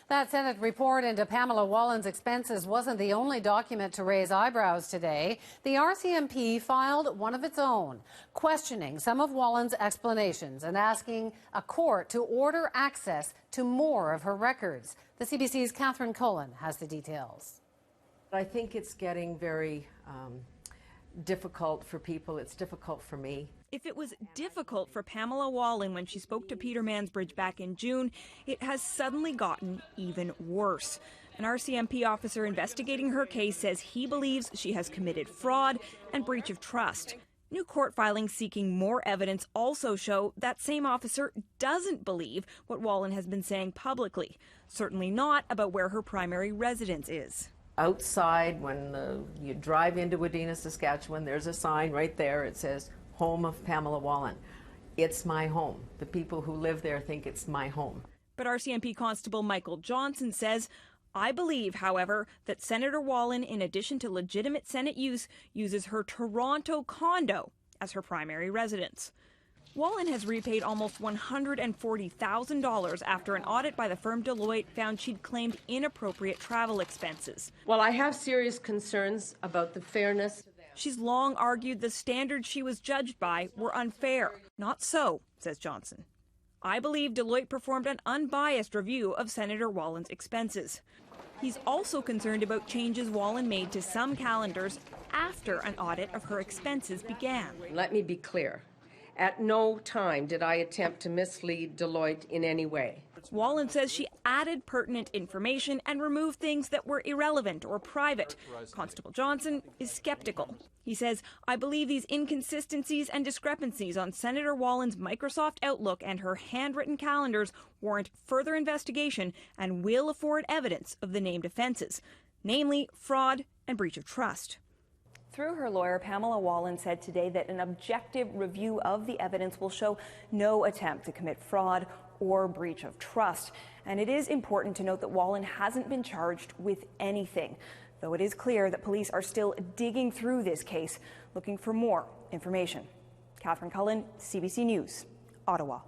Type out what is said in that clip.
That Senate report into Pamela Wallin's expenses wasn't the only document to raise eyebrows today. The RCMP filed one of its own, questioning some of Wallin's explanations and asking a court to order access to more of her records. The CBC's Catherine Cullen has the details. I think it's getting very difficult for people. It's difficult for me. If it was difficult for Pamela Wallin when she spoke to Peter Mansbridge back in June, it has suddenly gotten even worse. An RCMP officer investigating her case says he believes she has committed fraud and breach of trust. New court filings seeking more evidence also show that same officer doesn't believe what Wallin has been saying publicly, certainly not about where her primary residence is. Outside, when you drive into Wadena, Saskatchewan, there's a sign right there. It says, "Home of Pamela Wallin." It's my home. The people who live there think it's my home. But RCMP Constable Michael Johnson says, "I believe, however, that Senator Wallin, in addition to legitimate Senate use, uses her Toronto condo as her primary residence." Wallin has repaid almost $140,000 after an audit by the firm Deloitte found she'd claimed inappropriate travel expenses. Well, I have serious concerns about the fairness. She's long argued the standards she was judged by were unfair. Not so, says Johnson. "I believe Deloitte performed an unbiased review of Senator Wallin's expenses." He's also concerned about changes Wallin made to some calendars after an audit of her expenses began. Let me be clear. At no time did I attempt to mislead Deloitte in any way. Wallin says she added pertinent information and removed things that were irrelevant or private. Constable Johnson is skeptical. He says, "I believe these inconsistencies and discrepancies on Senator Wallin's Microsoft Outlook and her handwritten calendars warrant further investigation and will afford evidence of the named offenses, namely fraud and breach of trust." Through her lawyer, Pamela Wallin said today that an objective review of the evidence will show no attempt to commit fraud or breach of trust. And it is important to note that Wallin hasn't been charged with anything, though it is clear that police are still digging through this case, looking for more information. Catherine Cullen, CBC News, Ottawa.